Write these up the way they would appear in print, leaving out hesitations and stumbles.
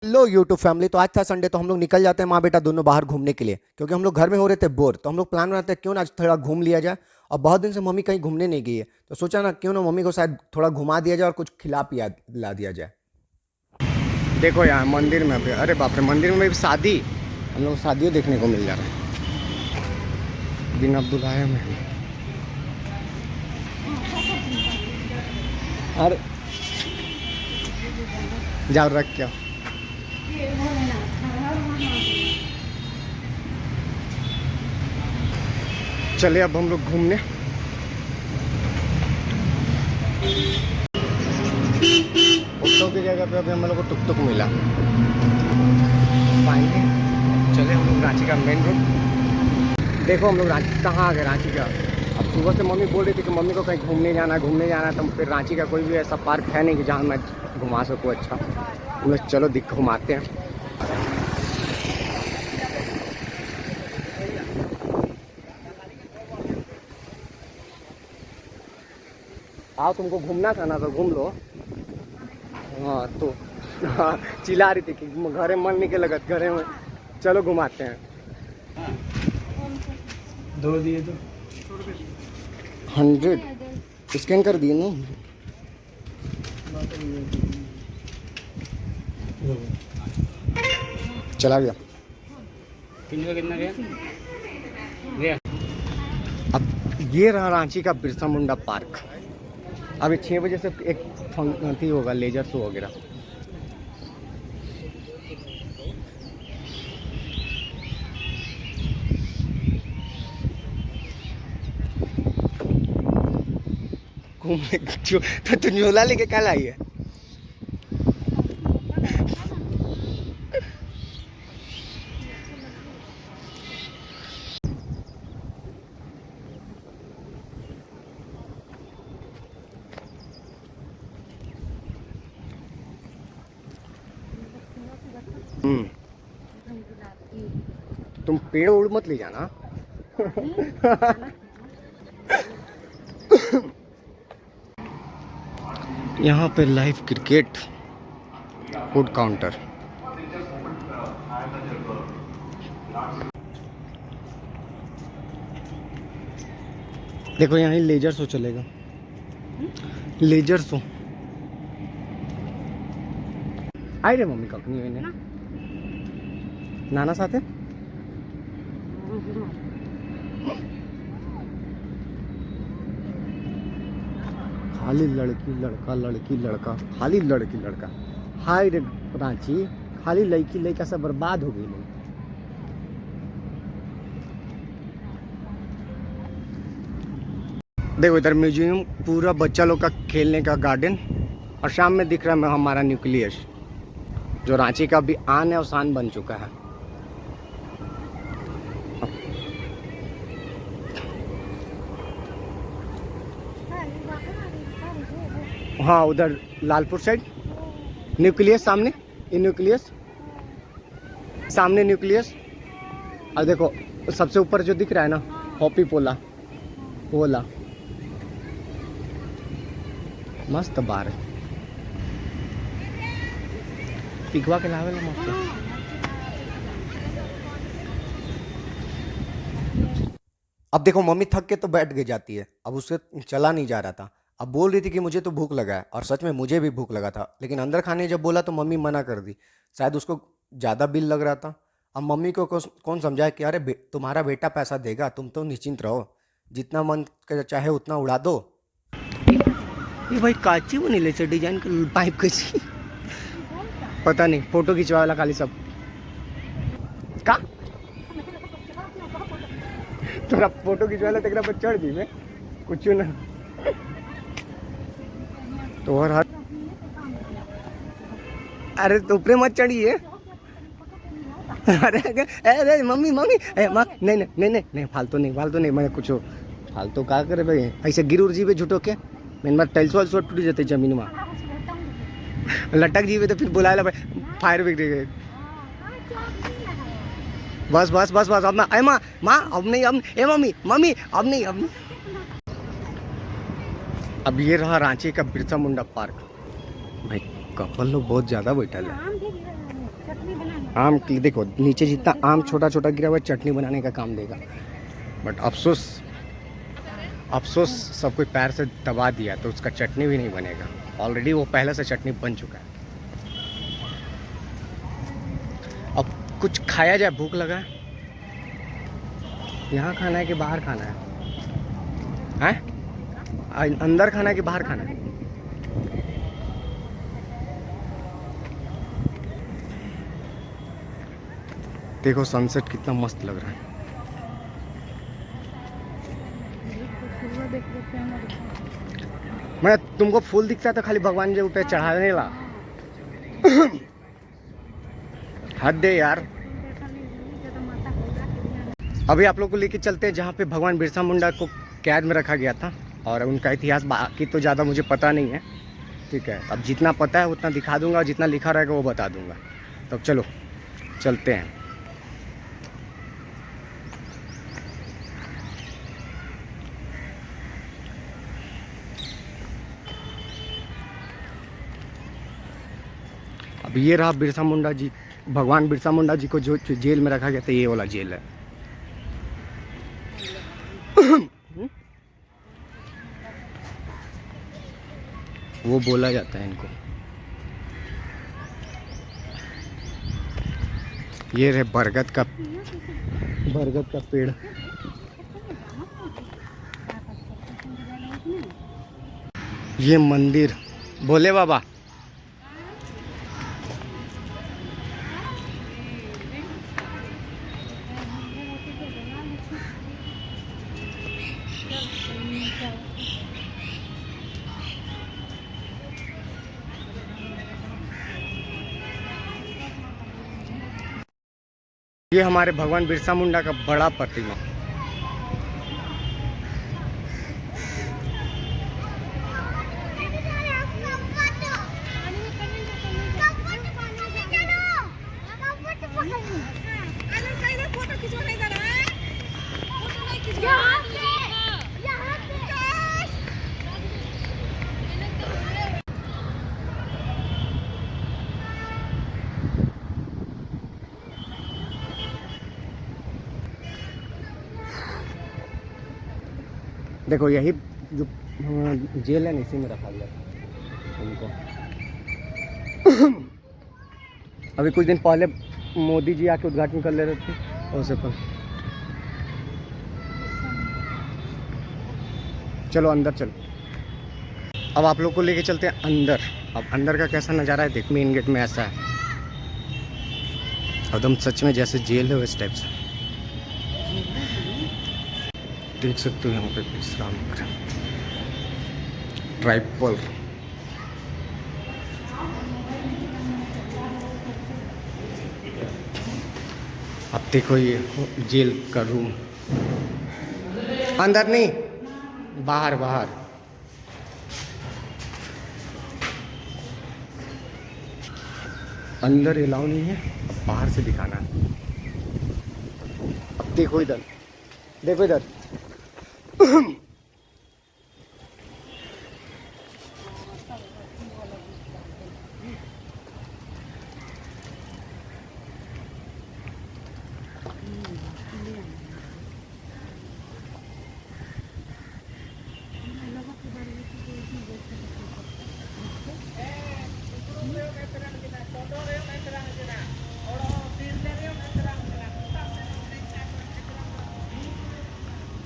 लो YouTube family. तो आज था संडे, तो हम लोग निकल जाते हैं माँ बेटा दोनों बाहर घूमने के लिए, क्योंकि हम लोग घर में हो रहे थे बोर। तो हम लोग प्लान बनाते हैं क्यों ना आज थोड़ा घूम लिया जाए। और बहुत दिन से मम्मी कहीं घूमने नहीं गई है, तो सोचा ना क्यों ना मम्मी को शायद थोड़ा घुमा दिया जाए और कुछ खिला पिया ला दिया जाए। देखो यार मंदिर में अभी, अरे बाप रे, मंदिर में भी शादी, हम लोग शादियों देखने को मिल जा रहा है बिना बुलाए में। अरे जाओ रख क्या। चले अब हम लोग घूमने। ऑटो की जगह पे अभी हम लोग को टुक टुक मिला। फाइनली चले हम लोग रांची का मेन रोड। देखो हम लोग रांची कहाँ आ गए, रांची का। अब सुबह से मम्मी बोल रही थी कि मम्मी को कहीं घूमने जाना है, तो फिर रांची का कोई भी ऐसा पार्क है नहीं कि जहाँ मैं घुमा सकूँ। अच्छा हम लोग चलो दिख घुमाते हैं। आओ, तुमको घूमना था ना तो घूम लो। हाँ तो हाँ, चिल्ला रही थी कि घरे मन नहीं के लगत घरे में, चलो घुमाते हैं। दो दिए तो 100 स्कैन कर दिए ना। चला गया। कितना गया? अब ये रहा रांची का बिरसा मुंडा पार्क। अभी 6 बजे से एक फंक्शन होगा, लेजर शो वगैरह। तो तू झोला लेके कल आई है। तुम पेड़ उड़ मत ले जाना। यहाँ पे लाइव क्रिकेट, फूड काउंटर। देखो यहाँ ही लेजर शो चलेगा, लेजर शो। आई रे मम्मी कखनी हुई ने नाना साथे। खाली लड़की लड़का, लड़की लड़का, खाली लड़की लड़का। हाय रे रांची, खाली लड़की लड़का सब बर्बाद हो गई लोग। देखो इधर म्यूजियम, पूरा बच्चा लोग का खेलने का गार्डन, और शाम में दिख रहा है हमारा न्यूक्लियस, जो रांची का भी आन है और शान बन चुका है। हाँ उधर लालपुर साइड न्यूक्लियस, सामने ये न्यूक्लियस, सामने न्यूक्लियस। और देखो सबसे ऊपर जो दिख रहा है ना, हॉपी पोला, पोला मस्त बार है। पिघवा के लावे मस्त। अब देखो मम्मी थक के तो बैठ गई जाती है, अब उससे चला नहीं जा रहा था। अब बोल रही थी कि मुझे तो भूख लगा है, और सच में मुझे भी भूख लगा था, लेकिन अंदर खाने जब बोला तो मम्मी मना कर दी। शायद उसको ज़्यादा बिल लग रहा था। अब मम्मी को कौन समझाए कि अरे तुम्हारा बेटा पैसा देगा, तुम तो निश्चिंत रहो, जितना मन चाहे उतना उड़ा दो। ये भाई काची वो नीले से डिजाइन का पाइप कैसी, पता नहीं, फोटो खिंचवा वाला खाली सब का तोरा फोटो खिंचवाला तेरा पर चढ़ दी मैं कुछ ना। तो और हाथ, अरे तो ऊपर मत चढ़िए। अरे अरे मम्मी मम्मी नहीं नहीं नहीं नहीं नहीं, फालतू नहीं, फालतू नहीं, मैं कुछ फालतू का करे भाई, ऐसे गिर उड़ जीवे झूठो के। मैंने बार टाइल्स वाल टूट जाते जमीन में, लटक जीवे तो फिर बुलाए भाई फायर ब्रिगेड। बस बस बस बस, अब मैं ए माँ माँ अब नहीं, अब ए मम्मी मम्मी अब नहीं, अब नहीं। अब ये रहा रांची का बिरसा मुंडा पार्क। भाई कपल लोग बहुत ज़्यादा बैठा है। आम देखो नीचे जितना आम छोटा छोटा गिरा हुआ है, चटनी बनाने का काम देगा। बट अफसोस अफसोस सब कोई पैर से दबा दिया तो उसका चटनी भी नहीं बनेगा। ऑलरेडी वो पहले से चटनी बन चुका है। अब कुछ खाया जाए, भूख लगा है। यहाँ खाना है कि बाहर खाना है? हैं? अंदर खाना है कि बाहर खाना है? देखो सनसेट कितना मस्त लग रहा है। मैं तुमको फूल दिखता है तो खाली भगवान जी पे चढ़ाने ला। हद दे यार। अभी आप लोग को लेके चलते हैं जहाँ पे भगवान बिरसा मुंडा को कैद में रखा गया था, और उनका इतिहास बाकी तो ज़्यादा मुझे पता नहीं है। ठीक है, अब जितना पता है उतना दिखा दूंगा, और जितना लिखा रहेगा वो बता दूंगा। तो चलो चलते हैं। अब ये रहा बिरसा मुंडा जी, भगवान बिरसा मुंडा जी को जो जेल में रखा गया था, ये वाला जेल है। वो बोला जाता है इनको। ये रहे बरगद का पेड़। ये मंदिर भोले बाबा। ये हमारे भगवान बिरसा मुंडा का बड़ा प्रतिमा। देखो यही जो जेल है ना, इसी में रखा गया उनको। अभी कुछ दिन पहले मोदी जी आके उद्घाटन कर ले रहे थे उससे पर। चलो अंदर चलो। अब आप लोग को लेके चलते हैं अंदर। अब अंदर का कैसा नज़ारा है देख। मेन गेट में ऐसा है, एकदम सच में जैसे जेल है उस टाइप से। देख सकते हो यहाँ पे विश्राम कर ट्राइपल। अब देखो ये जेल का रूम। अंदर नहीं, बाहर बाहर। अंदर अलाउ नहीं है, अब बाहर से दिखाना है। अब देखो इधर, देखो इधर।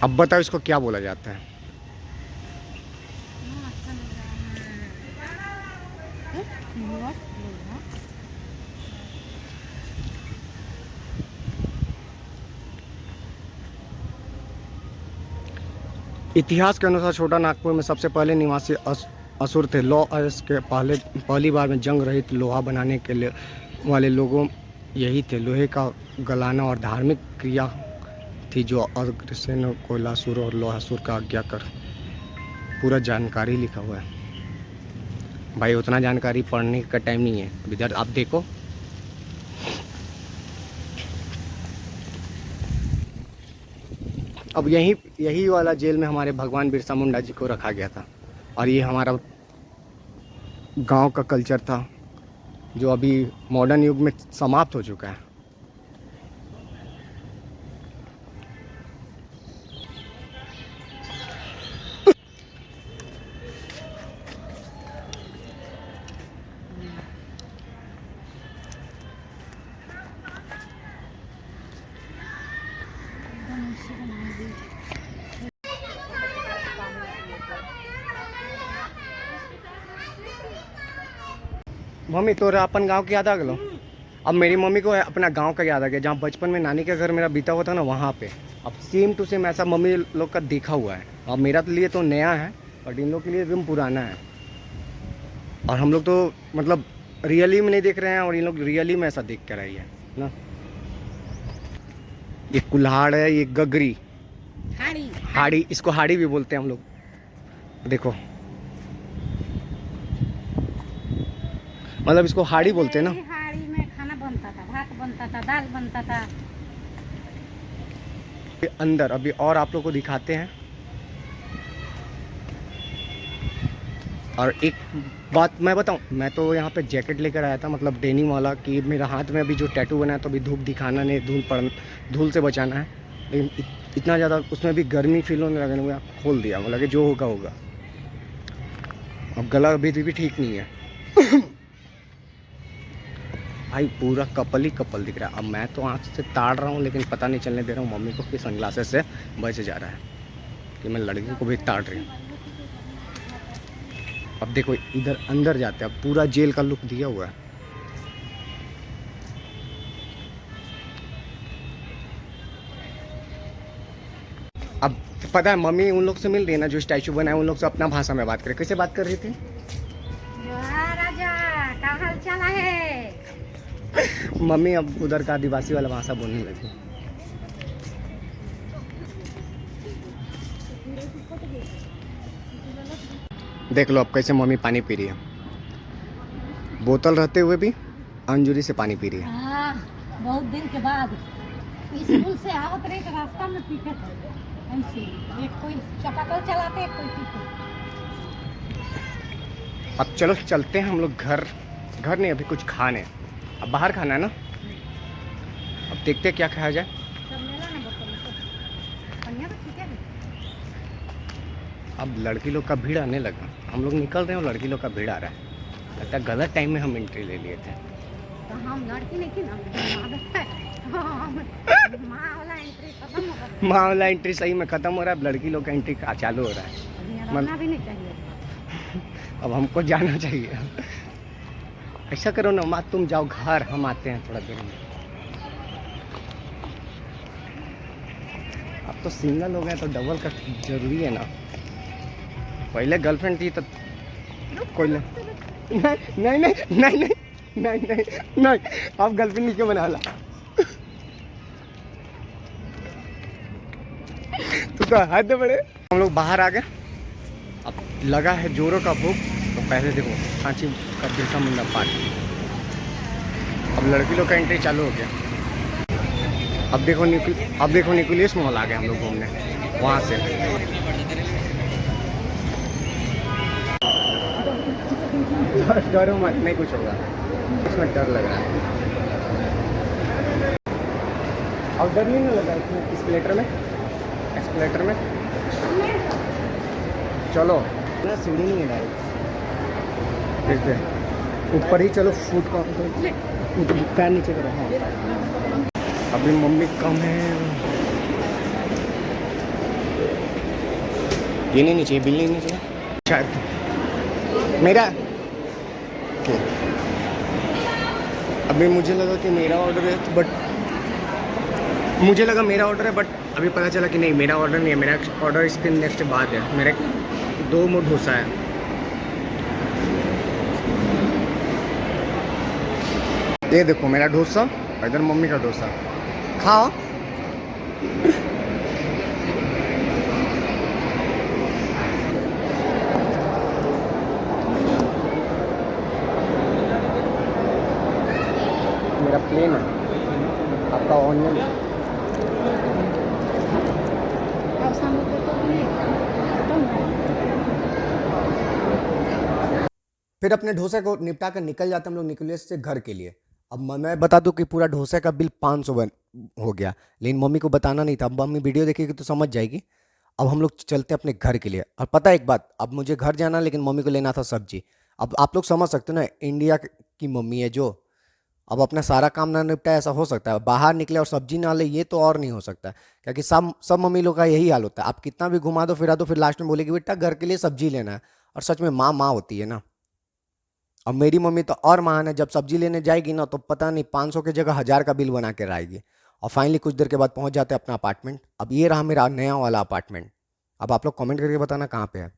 अब बताओ इसको क्या बोला जाता है? इतिहास के अनुसार छोटा नागपुर में सबसे पहले निवासी असुर थे। लौह अयस्क के पहली बार में जंग रहित लोहा बनाने के लिए वाले लोगों यही थे। लोहे का गलाना और धार्मिक क्रिया थी जो अग्रसेन कोयलासुर और लोहासुर का आज्ञा कर। पूरा जानकारी लिखा हुआ है भाई, उतना जानकारी पढ़ने का टाइम नहीं है। इधर आप देखो, अब यही वाला जेल में हमारे भगवान बिरसा मुंडा जी को रखा गया था। और ये हमारा गांव का कल्चर था। जो अभी मॉडर्न युग में समाप्त हो चुका है। मम्मी तोरा अपन गांव की याद आ गलो। अब मेरी मम्मी को अपना गांव का याद आ गया, जहाँ बचपन में नानी का घर मेरा बीता हुआ था ना, वहाँ पे। अब सेम टू सेम ऐसा मम्मी लोग का देखा हुआ है। अब मेरा तो लिए तो नया है, बट इन लोग के लिए एकदम पुराना है। और हम लोग तो मतलब रियली में नहीं देख रहे हैं, और इन लोग रियली में ऐसा देख कर आई है ना। ये कुल्हाड़ है, ये गगरी, हाड़ी हाड़ी, इसको हाड़ी भी बोलते हैं हम लोग। देखो मतलब इसको हाड़ी बोलते हैं ना। हाड़ी में खाना बनता था, भात बनता था, दाल बनता था। ये अंदर अभी और आप लोग को दिखाते हैं। और एक बात मैं बताऊं, मैं तो यहाँ पे जैकेट लेकर आया था, मतलब डेनिम वाला, कि मेरा हाथ में अभी जो टैटू बना है तो अभी धूप दिखाना नहीं, धूल से बचाना है। लेकिन इतना ज़्यादा उसमें भी गर्मी फील होने लगा, मैं खोल दिया, बोला कि जो होगा होगा। अब गला अभी भी ठीक नहीं है। भाई पूरा कपल ही कपल दिख रहा है। अब मैं तो आँख से ताड़ रहा हूँ, लेकिन पता नहीं चलने दे रहा हूँ मम्मी को कि सनग्लासेस से बच जा रहा है कि मैं लड़की को भी ताड़ रही हूँ। अब देखो इधर अंदर जाते हैं, अब पूरा जेल का लुक दिया हुआ है। अब पता है मम्मी उन लोग से मिल रही है ना, जो स्टैचू बनाए, उन लोग से अपना भाषा में बात करे। कैसे बात कर रही थी? राजा का हाल चाल है? मम्मी अब उधर का आदिवासी वाला भाषा बोलने लगी। देख लो अब कैसे मम्मी पानी पी रही है, बोतल रहते हुए भी अंजूरी से पानी पी रही है। बहुत दिन के बाद स्कूल से आवत रहे तो रास्ता में पीते थे ऐसे, एक कोई चपाकल चलाते, एक कोई पीते। अब चलो चलते हैं हम लोग घर। घर नहीं, अभी कुछ खाने, अब बाहर खाना है ना। अब देखते हैं क्या खाया जाए। सब मेला ना बोतल तो पनिया तो ठीक है। अब लड़की लोग का भीड़ आने लगा, हम लोग निकल रहे हैं और लड़की लोग का भीड़ आ रहा है। लगता है गलत टाइम में हम एंट्री ले लिए थे। तो हम लड़की नहीं थी ना, माँ वाला एंट्री खत्म हो गया। माँ वाला एंट्री सही में ख़त्म हो रहा है, अब लड़की लोग का एंट्री चालू हो रहा है। रहना भी नहीं चाहिए। अब हमको जाना चाहिए। ऐसा करो ना माँ, तुम जाओ घर, हम आते हैं थोड़ा देर में। अब तो सिंगल हो गए तो डबल का जरूरी है ना। पहले गर्लफ्रेंड थी तो कोई नहीं नहीं नहीं नहीं नहीं नहीं नहीं नहीं, आप गर्लफ्रेंड नहीं क्यों बना ला? तो हद बड़े। हम लोग बाहर आ गए, अब लगा है जोरों का भूख। तो पहले देखो सांची का बिरसा मुंडा पार्क, अब लड़की लोग का एंट्री चालू हो गया। अब देखो न्यूक्लियस मॉल आ गए हम लोग घूमने वहाँ से। डरो मत, नहीं कुछ होगा, इसमें डर लग रहा है। अब डर नहीं लगा इसमें, एस्केलेटर में चलो ना, सीढ़ी नहीं है डायरेक्ट, ऊपर ही चलो। फूड काउंटर पैर नीचे करो। हाँ अभी मम्मी कम है, ये नहीं चाहिए, बिल नहीं चाहिए शायद मेरा। अभी मुझे लगा कि मेरा ऑर्डर है, बट मुझे लगा मेरा ऑर्डर है, बट अभी पता चला कि नहीं, मेरा ऑर्डर नहीं है। मेरा ऑर्डर इसके नेक्स्ट बाद है। मेरे 2 मोड डोसा है। ये देखो मेरा डोसा, इधर मम्मी का डोसा, खाओ। मेरा प्लेन है, आपका ऑनियन। अब समुद्र तो नहीं खत्म है। फिर अपने डोसे को निपटा कर निकल जाते हम लोग न्यूक्लियस से घर के लिए। अब मैं बता दूं कि पूरा डोसे का बिल 500 हो गया, लेकिन मम्मी को बताना नहीं था। अब मम्मी वीडियो देखेगी तो समझ जाएगी। अब हम लोग चलते अपने घर के लिए। और पता है एक बात, अब मुझे घर जाना, लेकिन मम्मी को लेना था सब्जी। अब आप लोग समझ सकते हो ना, इंडिया की मम्मी है जो, अब अपना सारा काम ना निपटाए ऐसा हो सकता है? बाहर निकले और सब्जी ना ले, ये तो और नहीं हो सकता है। क्योंकि सब सब मम्मी लोग का यही हाल होता है। आप कितना भी घुमा दो फिरा दो, फिर लास्ट में बोलेगी बेटा घर के लिए सब्जी लेना है। और सच में माँ माँ होती है ना। और मेरी मम्मी तो और महान है, जब सब्जी लेने जाएगी ना तो पता नहीं 500 की जगह 1000 का बिल बना के आएगी। और फाइनली कुछ देर के बाद पहुंच जाते हैं अपना अपार्टमेंट। अब ये रहा मेरा नया वाला अपार्टमेंट। अब आप लोग कमेंट करके बताना कहाँ पे है।